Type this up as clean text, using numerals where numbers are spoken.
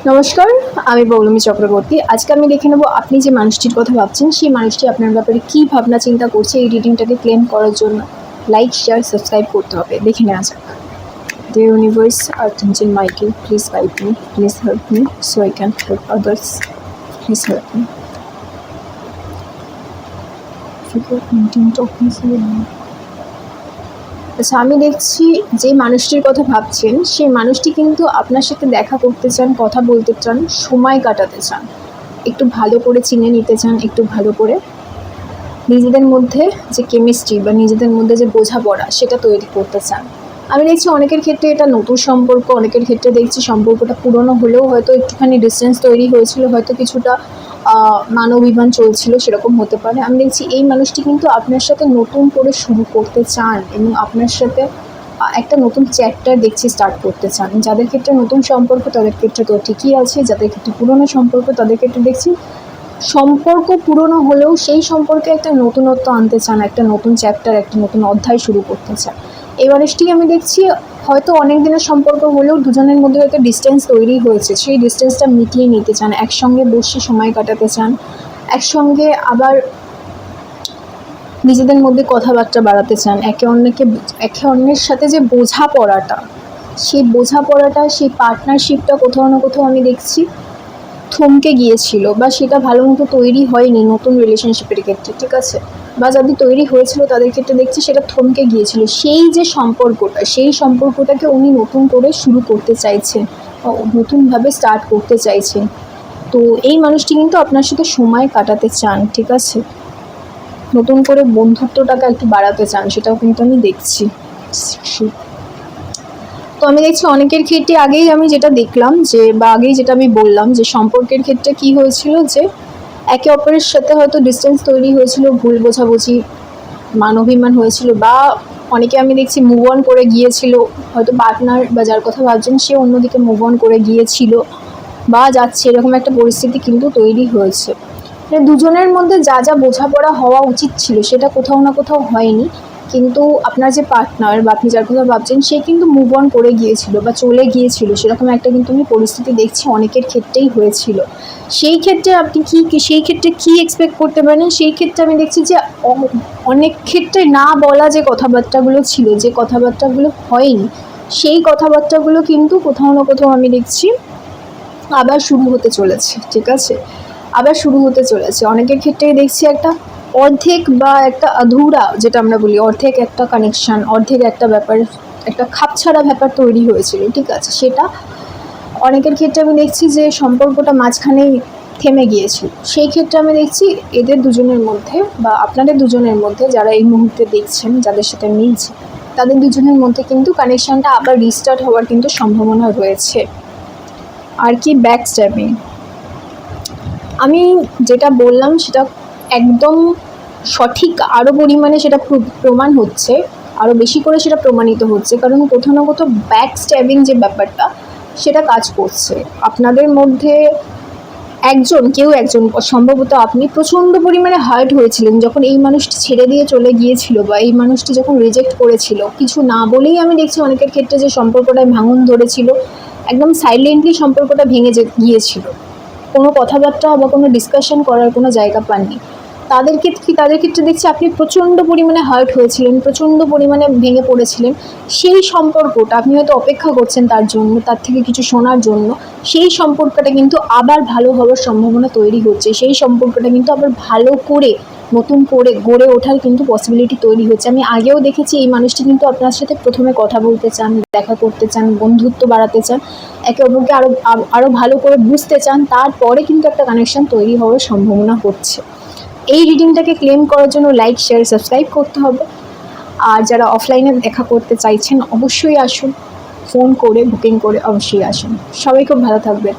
নমস্কার, আমি পৌলমী চক্রবর্তী। আজকে আমি দেখে নেব আপনি যে মানুষটির কথা ভাবছেন, সেই মানুষটি আপনার ব্যাপারে কী ভাবনা চিন্তা করছে এই রিডিংটাকে ক্লেম করার জন্য। লাইক, শেয়ার, সাবস্ক্রাইব করতে হবে। দেখে নেওয়া যাক। The universe, Archangel Michael, please guide me, please help me so I can help others. Please help me. আচ্ছা, আমি দেখছি যে মানুষটির কথা ভাবছেন সেই মানুষটি কিন্তু আপনার সাথে দেখা করতে চান, কথা বলতে চান, সময় কাটাতে চান, একটু ভালো করে চিনে নিতে চান, একটু ভালো করে নিজেদের মধ্যে যে কেমিস্ট্রি বা নিজেদের মধ্যে যে বোঝাপড়া সেটা তৈরি করতে চান। আমি দেখছি অনেকের ক্ষেত্রে এটা নতুন সম্পর্ক, অনেকের ক্ষেত্রে দেখছি সম্পর্কটা পুরনো হলেও হয়তো একটুখানি ডিস্টেন্স তৈরি হয়েছিল, হয়তো কিছুটা মান অভিমান চলছিল, সেরকম হতে পারে। আমি দেখছি এই মানুষটি কিন্তু আপনার সাথে নতুন করে শুরু করতে চান এবং আপনার সাথে একটা নতুন চ্যাপ্টার দেখছি স্টার্ট করতে চান। যাদের ক্ষেত্রে নতুন সম্পর্ক তাদের ক্ষেত্রে তো ঠিকই আছে, যাদের ক্ষেত্রে পুরনো সম্পর্ক তাদের ক্ষেত্রে দেখছি সম্পর্ক পুরনো হলেও সেই সম্পর্কে একটা নতুনত্ব আনতে চান, একটা নতুন চ্যাপ্টার, একটা নতুন অধ্যায় শুরু করতে চান। এই মানুষটি আমি দেখছি হয়তো অনেক দিনের সম্পর্ক হলেও দুজনের মধ্যে হয়তো ডিস্টেন্স তৈরি হয়েছে, সেই ডিস্টেন্সটা মিটিয়ে নিতে চান, একসঙ্গে বসে সময় কাটাতে চান, একসঙ্গে আবার নিজেদের মধ্যে কথাবার্তা বাড়াতে চান, একে অন্যের সাথে যে বোঝাপড়াটা, সেই বোঝাপড়াটা, সেই পার্টনারশিপটা কোথাও না কোথাও আমি দেখছি থমকে গিয়েছিল বা সেটা ভালো মতো তৈরি হয়নি নতুন রিলেশনশিপের ক্ষেত্রে, ঠিক আছে? বা যাদের তৈরি হয়েছিল তাদের ক্ষেত্রে দেখছি সেটা থমকে গিয়েছিল। সেই যে সম্পর্কটা, সেই সম্পর্কটাকে উনি নতুন করে শুরু করতে চাইছেন, নতুনভাবে স্টার্ট করতে চাইছেন। তো এই মানুষটি কিন্তু আপনার সাথে সময় কাটাতে চান, ঠিক আছে? নতুন করে বন্ধুত্বটাকে একটু বাড়াতে চান, সেটাও কিন্তু আমি দেখছি। তো আমি দেখছি অনেকের ক্ষেত্রে আগেই আমি যেটা দেখলাম যে বা আগেই যেটা আমি বললাম যে সম্পর্কের ক্ষেত্রে কি হয়েছিল যে একে অপরের সাথে হয়তো ডিস্টেন্স তৈরি হয়েছিল, ভুল বোঝাবুঝি, মান অভিমান হয়েছিল, বা অনেকে আমি দেখছি মুভ অন করে গিয়েছিল, হয়তো পার্টনার বা যার কথা ভাবছেন সে অন্যদিকে মুভ অন করে গিয়েছিল বা যাচ্ছে, এরকম একটা পরিস্থিতি কিন্তু তৈরি হয়েছে। দুজনের মধ্যে যা যা বোঝাপড়া হওয়া উচিত ছিল সেটা কোথাও না কোথাও হয়নি, কিন্তু আপনার যে পার্টনার বা আপনি যার কথা ভাবছেন সে কিন্তু মুভ অন করে গিয়েছিল বা চলে গিয়েছিল, সেরকম একটা কিন্তু আমি পরিস্থিতি দেখছি অনেকের ক্ষেত্রেই হয়েছিল। সেই ক্ষেত্রে আপনি সেই ক্ষেত্রে কী এক্সপেক্ট করতে পারেন? সেই ক্ষেত্রে আমি দেখছি যে অনেক ক্ষেত্রে না বলা যে কথাবার্তাগুলো ছিল, যে কথাবার্তাগুলো হয়নি, সেই কথাবার্তাগুলো কিন্তু কোথাও না কোথাও আমি দেখছি আবার শুরু হতে চলেছে, ঠিক আছে? আবার শুরু হতে চলেছে। অনেকের ক্ষেত্রেই দেখছি একটা অর্ধেক বা একটা আধুরা, যেটা আমরা বলি অর্ধেক একটা কানেকশান, অর্ধেক একটা ব্যাপার, একটা খাপছাড়া ব্যাপার তৈরি হয়েছিল, ঠিক আছে? সেটা অনেকের ক্ষেত্রে আমি দেখছি যে সম্পর্কটা মাঝখানেই থেমে গিয়েছিল। সেই ক্ষেত্রে আমি দেখছি এদের দুজনের মধ্যে বা আপনাদের দুজনের মধ্যে, যারা এই মুহূর্তে দেখছেন, যাদের সাথে মিলছে, তাদের দুজনের মধ্যে কিন্তু কানেকশানটা আবার রিস্টার্ট হওয়ার কিন্তু সম্ভাবনা রয়েছে। আর কি ব্যাক স্ট্যাবিং, আমি যেটা বললাম সেটা একদম সঠিক, আরও পরিমাণে সেটা প্রমাণ হচ্ছে, আরও বেশি করে সেটা প্রমাণিত হচ্ছে, কারণ কোথাও না কোথাও ব্যাক স্ট্যাবিং যে ব্যাপারটা সেটা কাজ করছে আপনাদের মধ্যে। কেউ একজন, সম্ভবত আপনি প্রচণ্ড পরিমাণে হার্ট হয়েছিলেন যখন এই মানুষটি ছেড়ে দিয়ে চলে গিয়েছিল বা এই মানুষটি যখন রিজেক্ট করেছিল, কিছু না বলেই আমি দেখছি অনেকের ক্ষেত্রে যে সম্পর্কটায় ভাঙন ধরেছিল, একদম সাইলেন্টলি সম্পর্কটা ভেঙে গিয়েছিল, কোনো কথাবার্তা বা কোনো ডিসকাশন করার কোনো জায়গা পাননি। তাদের ক্ষেত্রে দেখছি আপনি প্রচণ্ড পরিমাণে হার্ট হয়েছিলেন, প্রচণ্ড পরিমাণে ভেঙে পড়েছিলেন। সেই সম্পর্কটা আপনি হয়তো অপেক্ষা করছেন তার জন্য, তার থেকে কিছু শোনার জন্য। সেই সম্পর্কটা কিন্তু আবার ভালো হওয়ার সম্ভাবনা তৈরি হচ্ছে, সেই সম্পর্কটা কিন্তু আবার ভালো করে নতুন করে গড়ে ওঠার কিন্তু পসিবিলিটি তৈরি হচ্ছে। আমি আগেও দেখেছি এই মানুষটি কিন্তু আপনার সাথে প্রথমে কথা বলতে চান, দেখা করতে চান, বন্ধুত্ব বাড়াতে চান, একে অপরকে আরও ভালো করে বুঝতে চান, তারপরে কিন্তু একটা কানেকশান তৈরি হওয়ার সম্ভাবনা হচ্ছে। এই রিডিংটাকে ক্লেম করার জন্য লাইক, শেয়ার, সাবস্ক্রাইব করতে হবে। আর যারা অফলাইনে দেখা করতে চাইছেন অবশ্যই আসুন, ফোন করে বুকিং করে অবশ্যই আসুন। সবাই খুব ভালো থাকবেন।